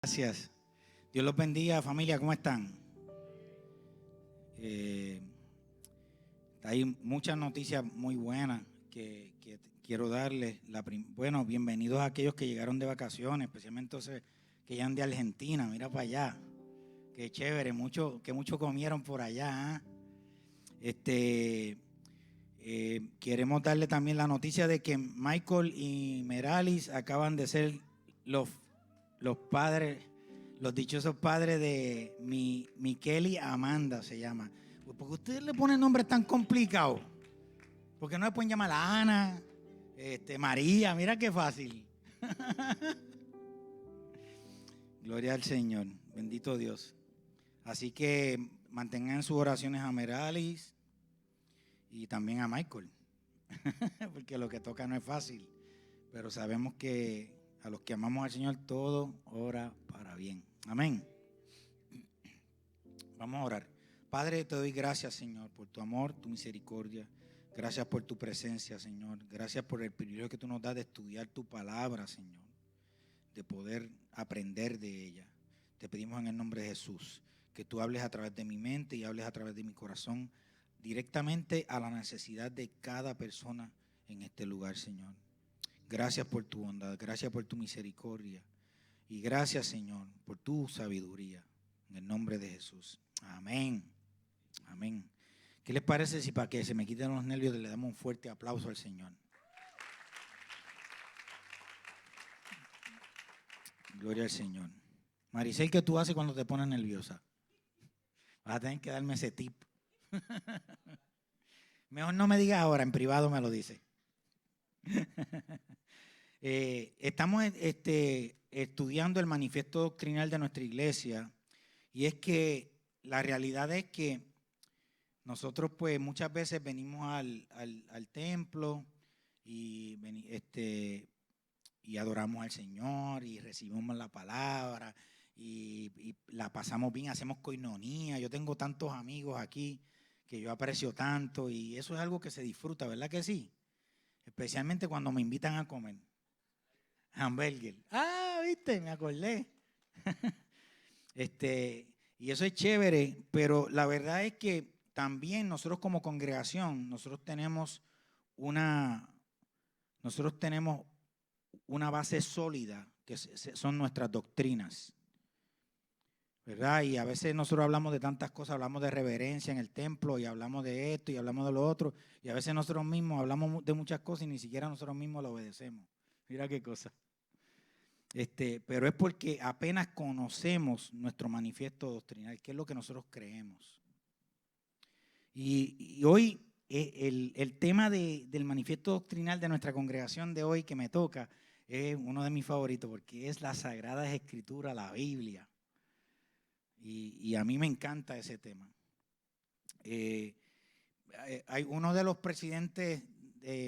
Gracias. Dios los bendiga, familia, ¿cómo están? Hay muchas noticias muy buenas que quiero darles. Bueno, bienvenidos a aquellos que llegaron de vacaciones, especialmente esos que llegan de Argentina. Mira para allá, qué chévere, que mucho comieron por allá. Queremos darle también la noticia de que Michael y Meralis acaban de ser los padres, los dichosos padres de Miquel y Amanda se llama. Porque ustedes le ponen nombres tan complicados. Porque no le pueden llamar a Ana, María, mira qué fácil. Gloria al Señor, bendito Dios. Así que mantengan en sus oraciones a Meralis y también a Michael. Porque lo que toca no es fácil. Pero sabemos que a los que amamos al Señor todo obra para bien. Amén. Vamos a orar. Padre, te doy gracias, Señor, por tu amor, tu misericordia. Gracias por tu presencia, Señor. Gracias por el privilegio que tú nos das de estudiar tu palabra, Señor, de poder aprender de ella. Te pedimos en el nombre de Jesús que tú hables a través de mi mente y hables a través de mi corazón directamente a la necesidad de cada persona en este lugar, Señor. Gracias por tu bondad, gracias por tu misericordia y gracias, Señor, por tu sabiduría. En el nombre de Jesús. Amén. Amén. ¿Qué les parece si para que se me quiten los nervios le damos un fuerte aplauso al Señor? Gloria al Señor. Maricel, ¿qué tú haces cuando te pones nerviosa? Vas a tener que darme ese tip. Mejor no me digas ahora, en privado me lo dice. Estamos estudiando el manifiesto doctrinal de nuestra iglesia y es que la realidad es que nosotros pues muchas veces venimos al templo y adoramos al Señor y recibimos la palabra y la pasamos bien, hacemos coinonía. Yo tengo tantos amigos aquí que yo aprecio tanto y eso es algo que se disfruta, ¿verdad que sí? Especialmente cuando me invitan a comer hamburger. Ah, viste, me acordé. Y eso es chévere, pero la verdad es que también nosotros como congregación, nosotros tenemos una base sólida que son nuestras doctrinas, ¿verdad? Y a veces nosotros hablamos de tantas cosas, hablamos de reverencia en el templo y hablamos de esto y hablamos de lo otro, y a veces nosotros mismos hablamos de muchas cosas y ni siquiera nosotros mismos lo obedecemos. Mira qué cosa. Pero es porque apenas conocemos nuestro manifiesto doctrinal, que es lo que nosotros creemos. Y hoy el tema del manifiesto doctrinal de nuestra congregación de hoy que me toca es uno de mis favoritos porque es la Sagrada Escritura, la Biblia. Y a mí me encanta ese tema. Hay uno de los presidentes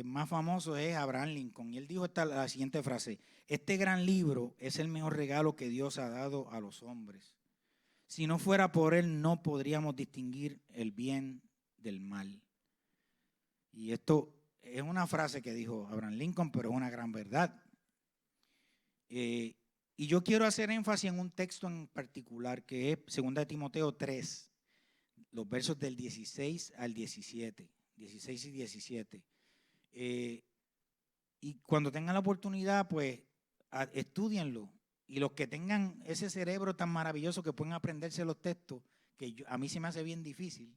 más famosos es Abraham Lincoln y él dijo la siguiente frase: este gran libro es el mejor regalo que Dios ha dado a los hombres. Si no fuera por él no podríamos distinguir el bien del mal. Y esto es una frase que dijo Abraham Lincoln, pero es una gran verdad. Y yo quiero hacer énfasis en un texto en particular que es 2 Timoteo 3, los versos del 16 al 17, 16 y 17. Y cuando tengan la oportunidad, pues estúdienlo. Y los que tengan ese cerebro tan maravilloso que pueden aprenderse los textos, que a mí se me hace bien difícil.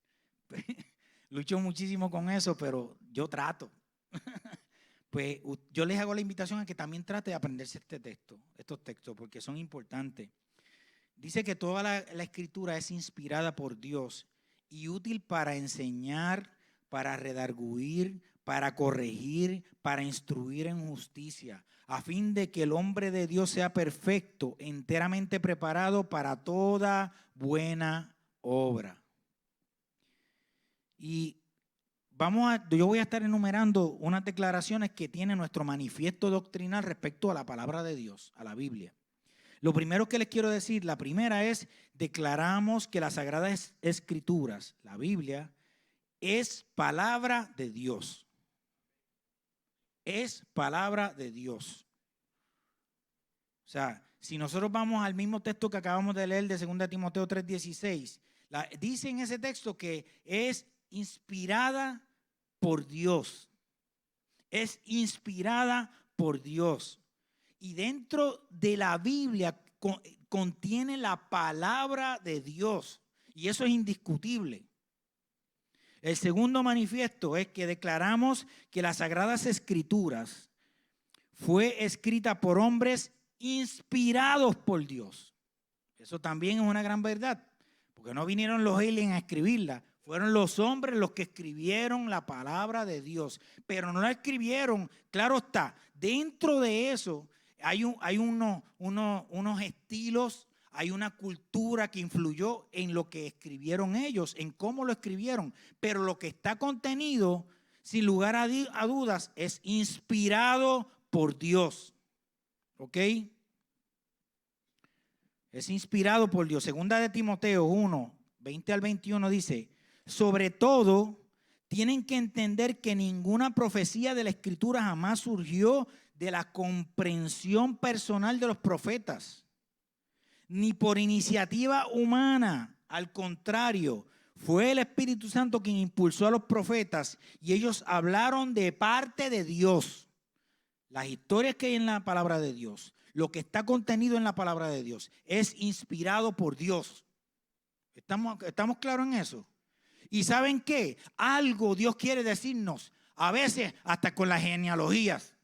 Lucho muchísimo con eso, pero yo trato. Pues yo les hago la invitación a que también trate de aprenderse estos textos, porque son importantes. Dice que toda la escritura es inspirada por Dios y útil para enseñar, para redarguir, para corregir, para instruir en justicia, a fin de que el hombre de Dios sea perfecto, enteramente preparado para toda buena obra. Y yo voy a estar enumerando unas declaraciones que tiene nuestro manifiesto doctrinal respecto a la palabra de Dios, a la Biblia. Lo primero que les quiero decir, la primera es: declaramos que las Sagradas Escrituras, la Biblia, es palabra de Dios. Es palabra de Dios. O sea, si nosotros vamos al mismo texto que acabamos de leer de 2 Timoteo 3:16, dice en ese texto que es inspirada por Dios. Es inspirada por Dios. Y dentro de la Biblia contiene la palabra de Dios. Y eso es indiscutible. El segundo manifiesto es que declaramos que las Sagradas Escrituras fue escrita por hombres inspirados por Dios. Eso también es una gran verdad, porque no vinieron los aliens a escribirla, fueron los hombres los que escribieron la palabra de Dios, pero no la escribieron, claro está, dentro de eso hay unos estilos, hay una cultura que influyó en lo que escribieron ellos, en cómo lo escribieron, pero lo que está contenido, sin lugar a dudas, es inspirado por Dios. ¿Ok? Es inspirado por Dios. Segunda de Timoteo 1, 20 al 21 dice, sobre todo, tienen que entender que ninguna profecía de la Escritura jamás surgió de la comprensión personal de los profetas, ni por iniciativa humana. Al contrario, fue el Espíritu Santo quien impulsó a los profetas y ellos hablaron de parte de Dios. Las historias que hay en la palabra de Dios, lo que está contenido en la palabra de Dios, es inspirado por Dios. ¿Estamos claros en eso? ¿Y saben qué? Algo Dios quiere decirnos, a veces hasta con las genealogías.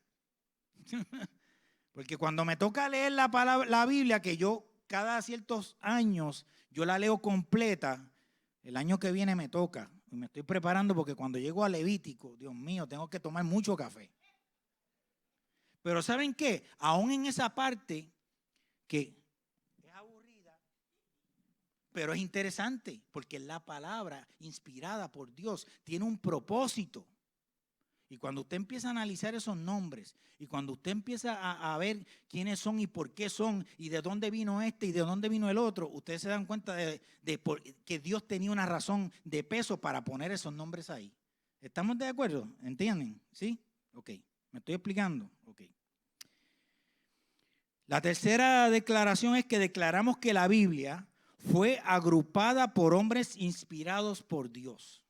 Porque cuando me toca leer la Biblia, que yo cada ciertos años, yo la leo completa, el año que viene me toca. Y me estoy preparando porque cuando llego a Levítico, Dios mío, tengo que tomar mucho café. Pero ¿saben qué? Aún en esa parte que es aburrida, pero es interesante porque la palabra inspirada por Dios tiene un propósito. Y cuando usted empieza a analizar esos nombres y cuando usted empieza a ver quiénes son y por qué son y de dónde vino este y de dónde vino el otro, ustedes se dan cuenta que Dios tenía una razón de peso para poner esos nombres ahí. ¿Estamos de acuerdo? ¿Entienden? ¿Sí? Ok. ¿Me estoy explicando? Ok. La tercera declaración es que declaramos que la Biblia fue agrupada por hombres inspirados por Dios.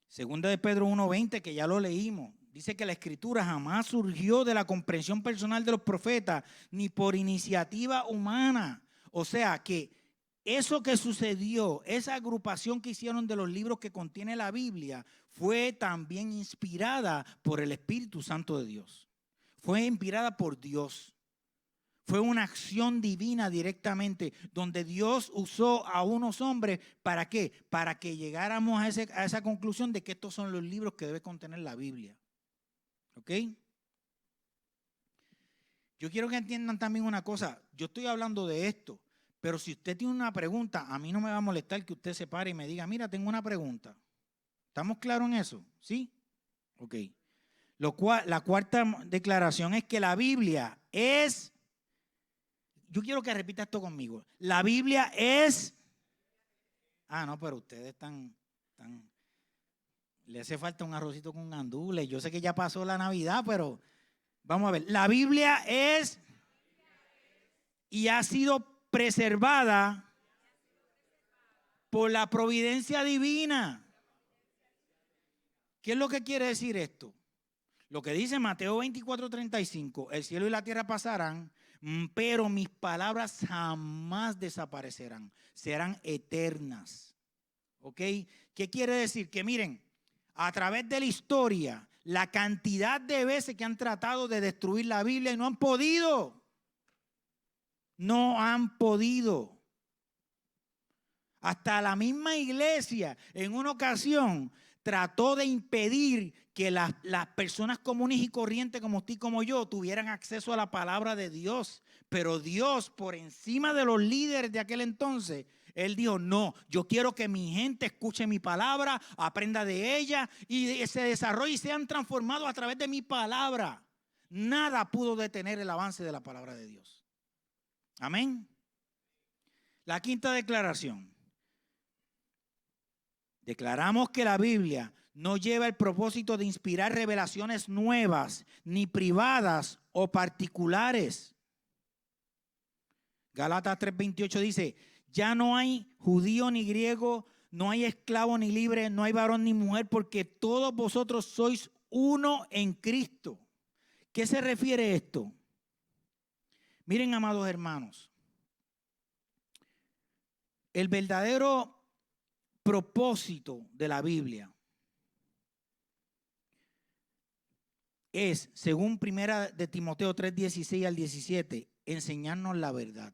Segunda de Pedro 1:20, que ya lo leímos, dice que la escritura jamás surgió de la comprensión personal de los profetas, ni por iniciativa humana. O sea que eso que sucedió, esa agrupación que hicieron de los libros que contiene la Biblia, fue también inspirada por el Espíritu Santo de Dios. Fue inspirada por Dios. Fue una acción divina directamente, donde Dios usó a unos hombres, ¿para qué? Para que llegáramos a esa conclusión de que estos son los libros que debe contener la Biblia. ¿Ok? Yo quiero que entiendan también una cosa. Yo estoy hablando de esto, pero si usted tiene una pregunta, a mí no me va a molestar que usted se pare y me diga, mira, tengo una pregunta. ¿Estamos claros en eso? ¿Sí? Ok. La cuarta declaración es que la Biblia es... Yo quiero que repita esto conmigo. La Biblia es... Ah, no, pero ustedes están... Le hace falta un arrocito con gandules. Yo sé que ya pasó la Navidad, pero vamos a ver. La Biblia es... Y ha sido preservada por la providencia divina. ¿Qué es lo que quiere decir esto? Lo que dice Mateo 24:35, el cielo y la tierra pasarán, pero mis palabras jamás desaparecerán, serán eternas. ¿Ok? ¿Qué quiere decir? Que miren, a través de la historia, la cantidad de veces que han tratado de destruir la Biblia y no han podido. No han podido. Hasta la misma iglesia en una ocasión trató de impedir que las personas comunes y corrientes como usted y como yo tuvieran acceso a la palabra de Dios. Pero Dios, por encima de los líderes de aquel entonces, Él dijo, no, yo quiero que mi gente escuche mi palabra, aprenda de ella y se desarrolle y sean transformados a través de mi palabra. Nada pudo detener el avance de la palabra de Dios. Amén. La quinta declaración. Declaramos que la Biblia no lleva el propósito de inspirar revelaciones nuevas, ni privadas o particulares. Gálatas 3:28 dice, ya no hay judío ni griego, no hay esclavo ni libre, no hay varón ni mujer, porque todos vosotros sois uno en Cristo. ¿Qué se refiere esto? Miren, amados hermanos, el verdadero propósito de la Biblia es, según primera de Timoteo 3:16 al 17, enseñarnos la verdad.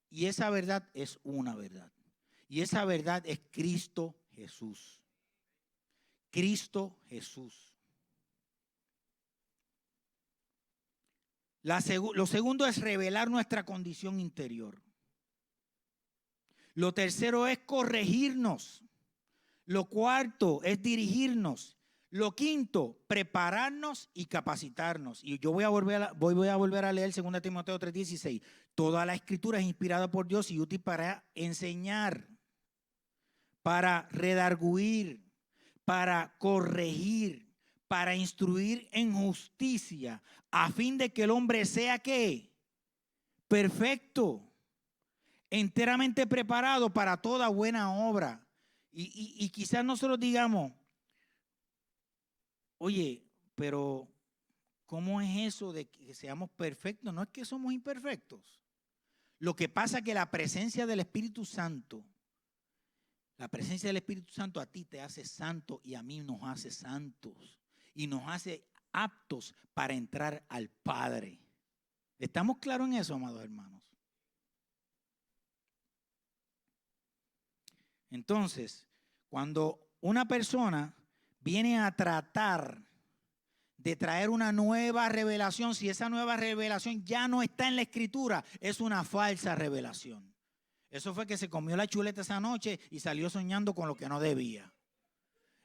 Y esa verdad es una verdad. Y esa verdad es Cristo Jesús. Cristo Jesús. Lo segundo es revelar nuestra condición interior. Lo tercero es corregirnos. Lo cuarto es dirigirnos. Lo quinto, prepararnos y capacitarnos. Y yo voy a volver a leer 2 Timoteo 3:16. Toda la escritura es inspirada por Dios y útil para enseñar, para redarguir, para corregir, para instruir en justicia, a fin de que el hombre sea ¿qué? Perfecto, enteramente preparado para toda buena obra. Y quizás nosotros digamos, oye, pero ¿cómo es eso de que seamos perfectos? No es que somos imperfectos. Lo que pasa es que la presencia del Espíritu Santo a ti te hace santo y a mí nos hace santos y nos hace aptos para entrar al Padre. ¿Estamos claros en eso, amados hermanos? Entonces, cuando una persona viene a tratar de traer una nueva revelación, si esa nueva revelación ya no está en la Escritura, es una falsa revelación. Eso fue que se comió la chuleta esa noche y salió soñando con lo que no debía.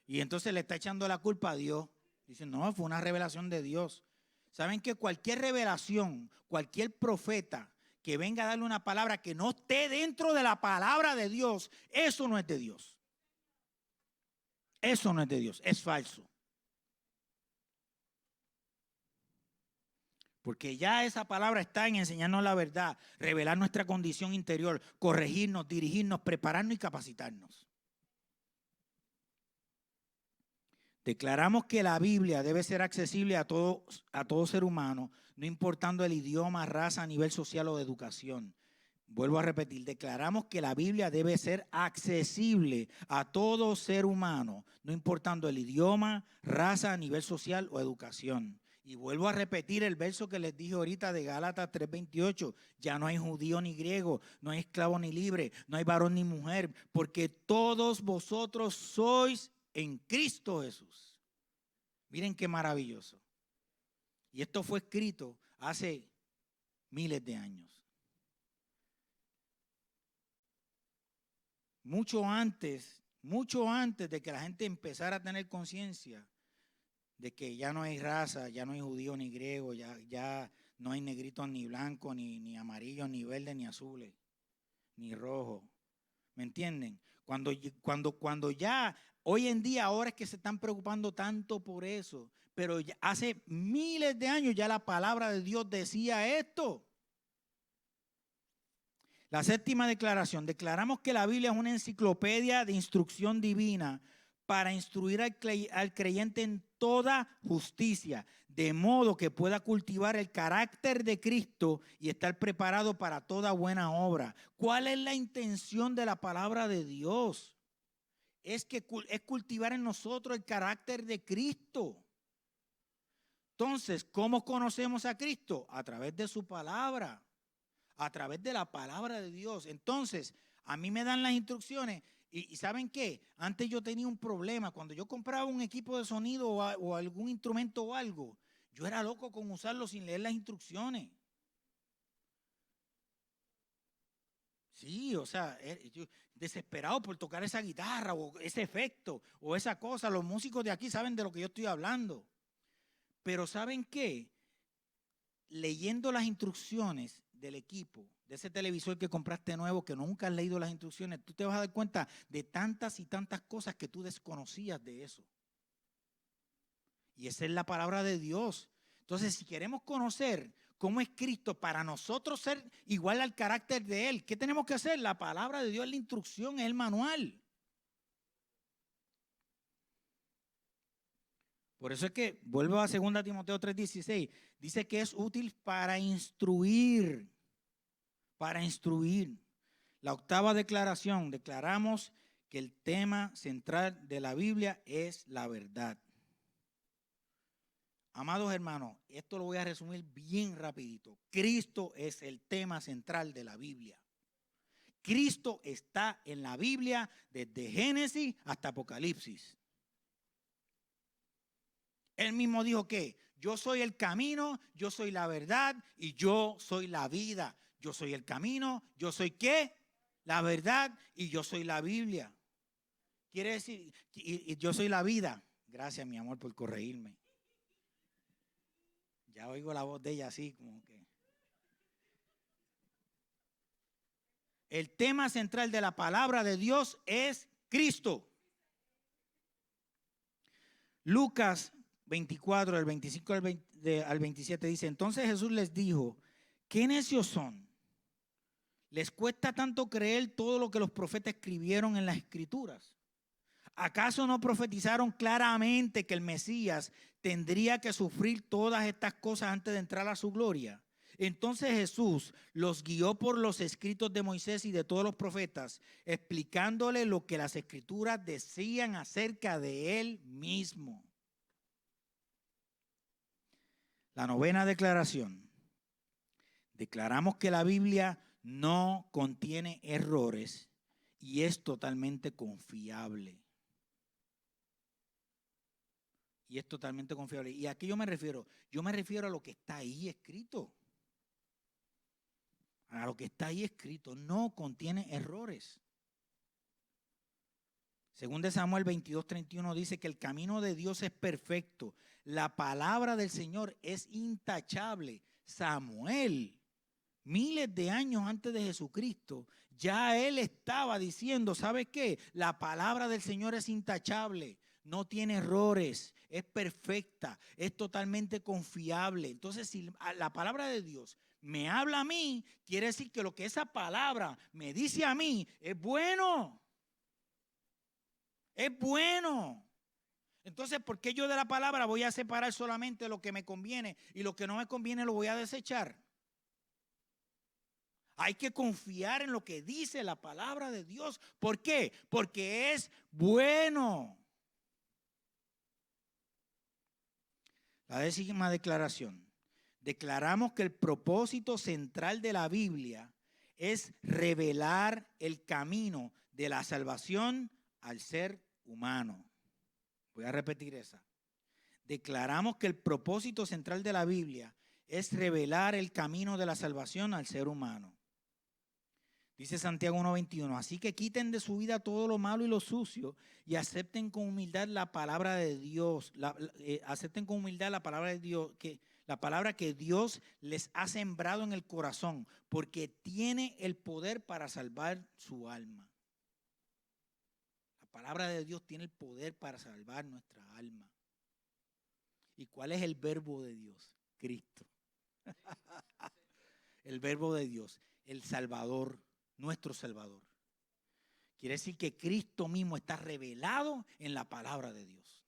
Y entonces le está echando la culpa a Dios. Dice, no, fue una revelación de Dios. ¿Saben que cualquier revelación, cualquier profeta que venga a darle una palabra que no esté dentro de la palabra de Dios, eso no es de Dios? Eso no es de Dios, es falso. Porque ya esa palabra está en enseñarnos la verdad, revelar nuestra condición interior, corregirnos, dirigirnos, prepararnos y capacitarnos. Declaramos que la Biblia debe ser accesible a todo ser humano, no importando el idioma, raza, nivel social o de educación. Vuelvo a repetir, declaramos que la Biblia debe ser accesible a todo ser humano, no importando el idioma, raza, nivel social o educación. Y vuelvo a repetir el verso que les dije ahorita de Gálatas 3:28. Ya no hay judío ni griego, no hay esclavo ni libre, no hay varón ni mujer, porque todos vosotros sois en Cristo Jesús. Miren qué maravilloso. Y esto fue escrito hace miles de años. Mucho antes de que la gente empezara a tener conciencia de que ya no hay raza, ya no hay judío ni griego, ya no hay negritos ni blancos, ni amarillos, ni verdes, ni azules, ni rojos. ¿Me entienden? Cuando ya, hoy en día, ahora es que se están preocupando tanto por eso, pero ya hace miles de años ya la palabra de Dios decía esto. La séptima declaración, declaramos que la Biblia es una enciclopedia de instrucción divina para instruir al creyente en toda justicia, de modo que pueda cultivar el carácter de Cristo y estar preparado para toda buena obra. ¿Cuál es la intención de la palabra de Dios? Es cultivar en nosotros el carácter de Cristo. Entonces, ¿cómo conocemos a Cristo? A través de su palabra, a través de la palabra de Dios. Entonces, a mí me dan las instrucciones. Y ¿saben qué? Antes yo tenía un problema. Cuando yo compraba un equipo de sonido o algún instrumento o algo, yo era loco con usarlo sin leer las instrucciones. Sí, o sea, yo desesperado por tocar esa guitarra o ese efecto o esa cosa. Los músicos de aquí saben de lo que yo estoy hablando. Pero ¿saben qué? Leyendo las instrucciones del equipo, de ese televisor que compraste nuevo, que nunca has leído las instrucciones, tú te vas a dar cuenta de tantas y tantas cosas que tú desconocías de eso. Y esa es la palabra de Dios. Entonces, si queremos conocer ¿Cómo es Cristo? Para nosotros ser igual al carácter de Él, ¿qué tenemos que hacer? La palabra de Dios es la instrucción, es el manual. Por eso es que, vuelvo a 2 Timoteo 3:16, dice que es útil para instruir, para instruir. La octava declaración, declaramos que el tema central de la Biblia es la verdad. Amados hermanos, esto lo voy a resumir bien rapidito. Cristo es el tema central de la Biblia. Cristo está en la Biblia desde Génesis hasta Apocalipsis. Él mismo dijo que yo soy el camino, yo soy la verdad y yo soy la vida. Yo soy el camino, yo soy ¿qué? La verdad y yo soy la Biblia. Quiere decir, y yo soy la vida. Gracias, mi amor, por corregirme. Ya oigo la voz de ella así como que. El tema central de la palabra de Dios es Cristo. Lucas 24, del 25 al 27 dice, entonces Jesús les dijo, ¿qué necios son? ¿Les cuesta tanto creer todo lo que los profetas escribieron en las Escrituras? ¿Acaso no profetizaron claramente que el Mesías tendría que sufrir todas estas cosas antes de entrar a su gloria? Entonces Jesús los guió por los escritos de Moisés y de todos los profetas, explicándole lo que las Escrituras decían acerca de él mismo. La novena declaración. Declaramos que la Biblia no contiene errores y es totalmente confiable. Y es totalmente confiable. ¿Y a qué yo me refiero? Yo me refiero a lo que está ahí escrito. A lo que está ahí escrito. No contiene errores. Según de Samuel 22:31 dice que el camino de Dios es perfecto. La palabra del Señor es intachable. Samuel, miles de años antes de Jesucristo, ya él estaba diciendo, ¿sabes qué? La palabra del Señor es intachable. No tiene errores, es perfecta, es totalmente confiable. Entonces, si la palabra de Dios me habla a mí, quiere decir que lo que esa palabra me dice a mí es bueno. Es bueno. Entonces, ¿por qué yo de la palabra voy a separar solamente lo que me conviene y lo que no me conviene lo voy a desechar? Hay que confiar en lo que dice la palabra de Dios. ¿Por qué? Porque es bueno. La 10ª declaración. Declaramos que el propósito central de la Biblia es revelar el camino de la salvación al ser humano. Voy a repetir esa. Declaramos que el propósito central de la Biblia es revelar el camino de la salvación al ser humano. Dice Santiago 1:21, así que quiten de su vida todo lo malo y lo sucio y acepten con humildad la palabra de Dios. Acepten con humildad la palabra de Dios, la palabra que Dios les ha sembrado en el corazón, porque tiene el poder para salvar su alma. La palabra de Dios tiene el poder para salvar nuestra alma. ¿Y cuál es el verbo de Dios? Cristo. El verbo de Dios, el Salvador. Nuestro Salvador. Quiere decir que Cristo mismo está revelado en la palabra de Dios.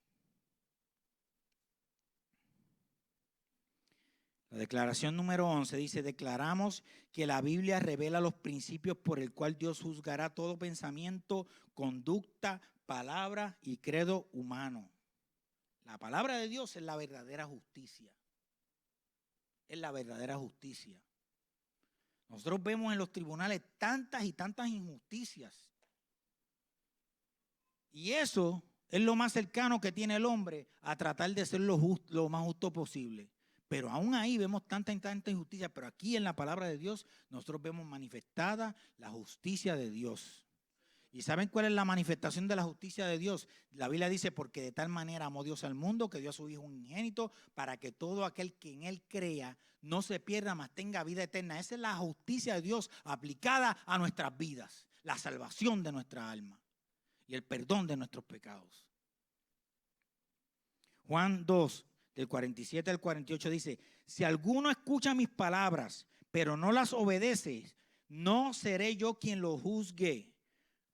La declaración número 11 dice, declaramos que la Biblia revela los principios por el cual Dios juzgará todo pensamiento, conducta, palabra y credo humano. La palabra de Dios es la verdadera justicia. Es la verdadera justicia. Nosotros vemos en los tribunales tantas y tantas injusticias. Y eso es lo más cercano que tiene el hombre a tratar de ser lo más justo posible. Pero aún ahí vemos tanta y tanta injusticia. Pero aquí en la palabra de Dios nosotros vemos manifestada la justicia de Dios. ¿Y saben cuál es la manifestación de la justicia de Dios? La Biblia dice, porque de tal manera amó Dios al mundo que dio a su Hijo unigénito para que todo aquel que en Él crea no se pierda, mas tenga vida eterna. Esa es la justicia de Dios aplicada a nuestras vidas, la salvación de nuestra alma y el perdón de nuestros pecados. Juan 2, del 47 al 48 dice, Si alguno escucha mis palabras, pero no las obedece, no seré yo quien lo juzgue.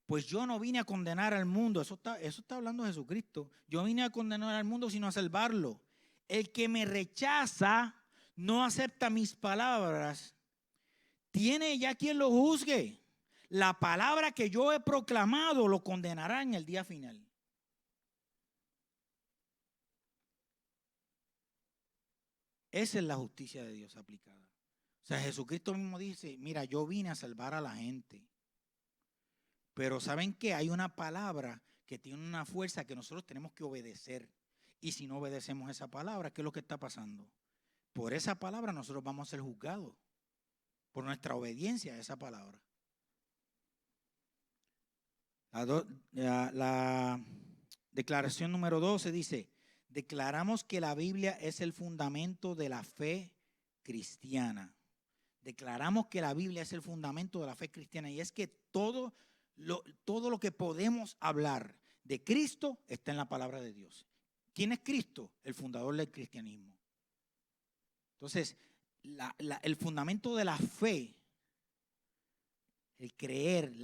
Pues yo no vine a condenar al mundo. Eso está hablando Jesucristo. Yo vine a condenar al mundo, sino a salvarlo. El que me rechaza, no acepta mis palabras, tiene ya quien lo juzgue. La palabra que yo he proclamado lo condenará en el día final. Esa es la justicia de Dios aplicada. O sea, Jesucristo mismo dice, mira, yo vine a salvar a la gente. Pero ¿saben qué? Hay una palabra que tiene una fuerza que nosotros tenemos que obedecer. Y si no obedecemos esa palabra, ¿qué es lo que está pasando? Por esa palabra nosotros vamos a ser juzgados. Por nuestra obediencia a esa palabra. La declaración número 12 dice, declaramos que la Biblia es el fundamento de la fe cristiana. Declaramos que la Biblia es el fundamento de la fe cristiana. Y es que todo lo que podemos hablar de Cristo está en la palabra de Dios. ¿Quién es Cristo? El fundador del cristianismo. Entonces, el fundamento de la fe, el creer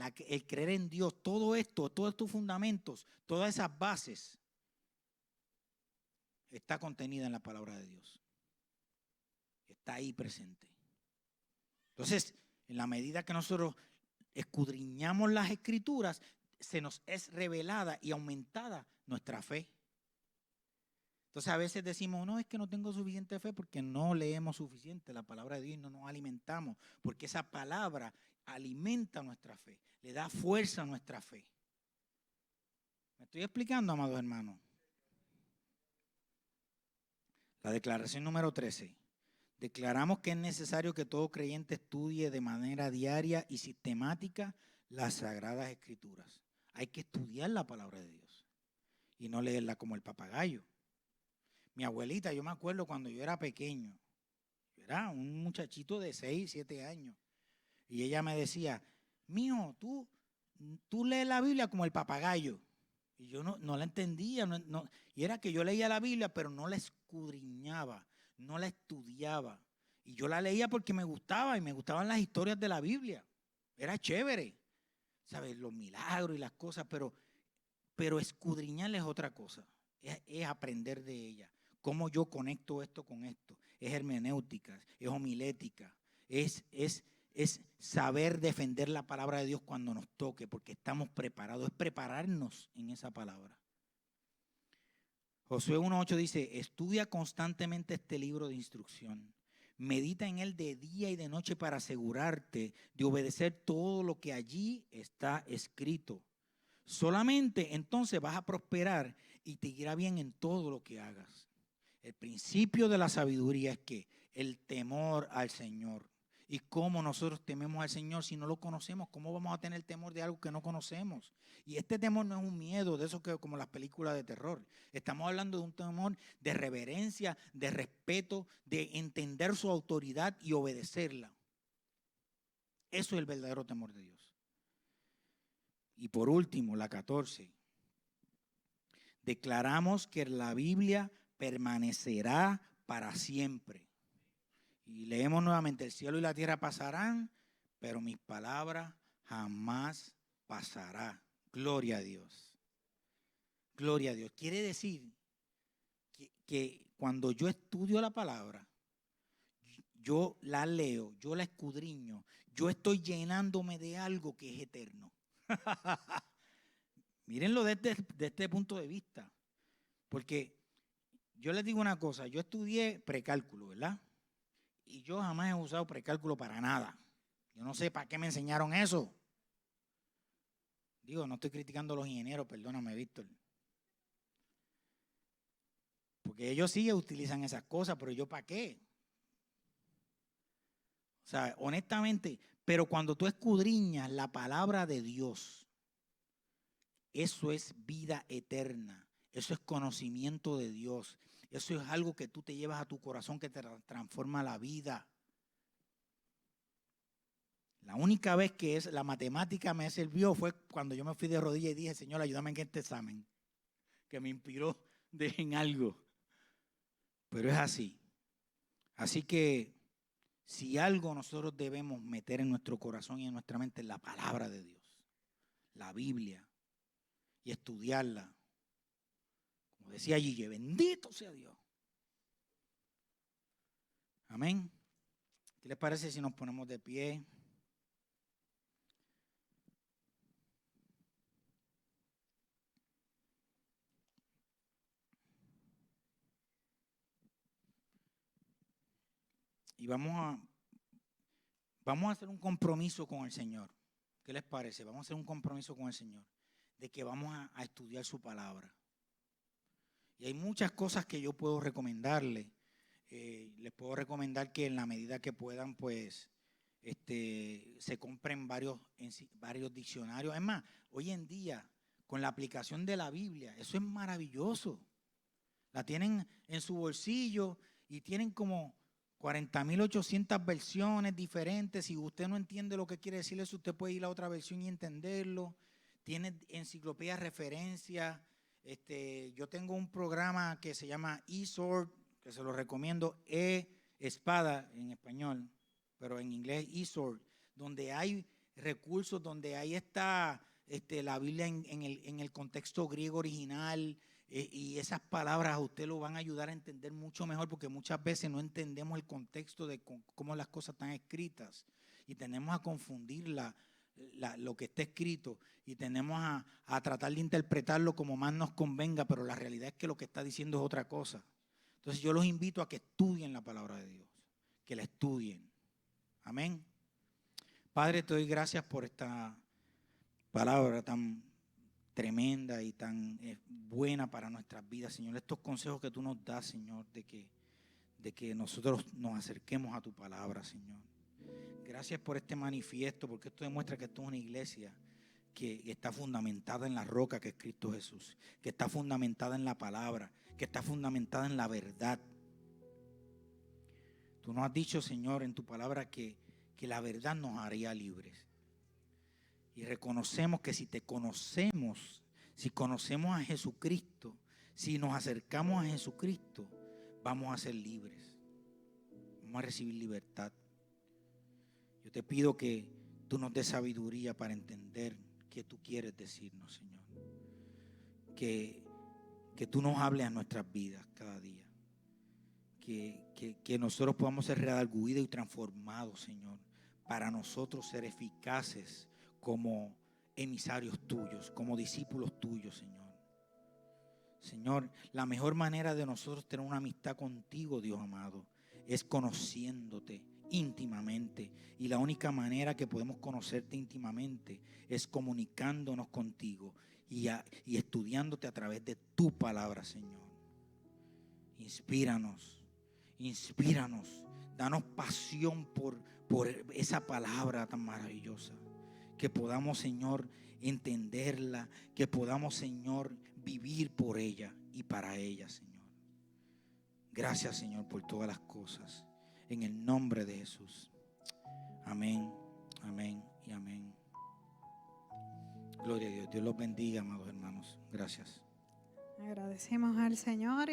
en Dios, todo esto, todos estos fundamentos, todas esas bases, está contenida en la palabra de Dios. Está ahí presente. Entonces, en la medida que nosotros escudriñamos las Escrituras, se nos es revelada y aumentada nuestra fe. Entonces a veces decimos, no, es que no tengo suficiente fe porque no leemos suficiente la palabra de Dios y no nos alimentamos, porque esa palabra alimenta nuestra fe, le da fuerza a nuestra fe. ¿Me estoy explicando, amados hermanos? La declaración número 13. Declaramos que es necesario que todo creyente estudie de manera diaria y sistemática las Sagradas Escrituras. Hay que estudiar la palabra de Dios y no leerla como el papagayo. Mi abuelita, yo me acuerdo cuando yo era pequeño, yo era un muchachito de 6, 7 años, y ella me decía, mijo, tú lees la Biblia como el papagayo. Y yo no la entendía, y era que yo leía la Biblia, pero no la escudriñaba, no la estudiaba. Y yo la leía porque me gustaba, y me gustaban las historias de la Biblia. Era chévere, ¿sabes? Los milagros y las cosas, pero escudriñarla es otra cosa, es aprender de ella. Cómo yo conecto esto con esto. Es hermenéutica, es homilética, es saber defender la palabra de Dios cuando nos toque, porque estamos preparados, es prepararnos en esa palabra. Josué 1:8 dice, estudia constantemente este libro de instrucción. Medita en él de día y de noche para asegurarte de obedecer todo lo que allí está escrito. Solamente entonces vas a prosperar y te irá bien en todo lo que hagas. El principio de la sabiduría es que el temor al Señor. ¿Y cómo nosotros tememos al Señor si no lo conocemos? ¿Cómo vamos a tener temor de algo que no conocemos? Y este temor no es un miedo de eso que como las películas de terror. Estamos hablando de un temor de reverencia, de respeto, de entender su autoridad y obedecerla. Eso es el verdadero temor de Dios. Y por último, la 14. Declaramos que la Biblia permanecerá para siempre. Y leemos nuevamente, el cielo y la tierra pasarán, pero mis palabras jamás pasarán. Gloria a Dios. Gloria a Dios. Quiere decir que cuando yo estudio la palabra, yo la leo, yo la escudriño, yo estoy llenándome de algo que es eterno. Mírenlo desde este punto de vista. Porque yo les digo una cosa, yo estudié precálculo, ¿verdad? Y yo jamás he usado precálculo para nada. Yo no sé para qué me enseñaron eso. Digo, no estoy criticando a los ingenieros, perdóname, Víctor. Porque ellos sí utilizan esas cosas, pero yo para qué. O sea, honestamente, pero cuando tú escudriñas la palabra de Dios, eso es vida eterna. Eso es conocimiento de Dios. Eso es algo que tú te llevas a tu corazón que te transforma la vida. La única vez que la matemática me sirvió fue cuando yo me fui de rodillas y dije, Señor, ayúdame en este examen, que me inspiró en algo. Pero es así. Así que si algo nosotros debemos meter en nuestro corazón y en nuestra mente es la palabra de Dios, la Biblia, y estudiarla. Como decía Gille, bendito sea Dios. Amén. ¿Qué les parece si nos ponemos de pie? Y vamos a hacer un compromiso con el Señor. ¿Qué les parece? Vamos a hacer un compromiso con el Señor de que vamos a estudiar su palabra. Y hay muchas cosas que yo puedo recomendarles. Les puedo recomendar que en la medida que puedan, pues, se compren varios diccionarios. Es más, hoy en día, con la aplicación de la Biblia, eso es maravilloso. La tienen en su bolsillo y tienen como 40.800 versiones diferentes. Si usted no entiende lo que quiere decir eso, usted puede ir a otra versión y entenderlo. Tiene enciclopedias, referencias. Yo tengo un programa que se llama eSword, que se lo recomiendo, espada en español, pero en inglés eSword, donde hay recursos, donde ahí está la Biblia en el contexto griego original, y esas palabras a usted lo van a ayudar a entender mucho mejor, porque muchas veces no entendemos el contexto de cómo las cosas están escritas y tendemos a confundir lo que está escrito y tendemos a tratar de interpretarlo como más nos convenga, pero la realidad es que lo que está diciendo es otra cosa. Entonces yo los invito a que estudien la palabra de Dios, que la estudien. Amén. Padre, te doy gracias por esta palabra tan tremenda y tan buena para nuestras vidas, Señor. Estos consejos que tú nos das, Señor, de que nosotros nos acerquemos a tu palabra, Señor. Gracias por este manifiesto, porque esto demuestra que esto es una iglesia que está fundamentada en la roca que es Cristo Jesús, que está fundamentada en la palabra, que está fundamentada en la verdad. Tú nos has dicho, Señor, en tu palabra que la verdad nos haría libres. Y reconocemos que si te conocemos, si conocemos a Jesucristo, si nos acercamos a Jesucristo, vamos a ser libres. Vamos a recibir libertad. Yo te pido que tú nos des sabiduría para entender qué tú quieres decirnos, Señor. Que tú nos hables a nuestras vidas cada día. Que nosotros podamos ser redarguidos y transformados, Señor, para nosotros ser eficaces como emisarios tuyos, como discípulos tuyos, Señor. Señor, la mejor manera de nosotros tener una amistad contigo, Dios amado, es conociéndote íntimamente. Y la única manera que podemos conocerte íntimamente es comunicándonos contigo y estudiándote a través de tu palabra, Señor. Inspíranos, danos pasión por esa palabra tan maravillosa. Que podamos, Señor, entenderla, que podamos, Señor, vivir por ella y para ella, Señor. Gracias, Señor, por todas las cosas. En el nombre de Jesús. Amén, amén y amén. Gloria a Dios. Dios los bendiga, amados hermanos. Gracias. Agradecemos al Señor.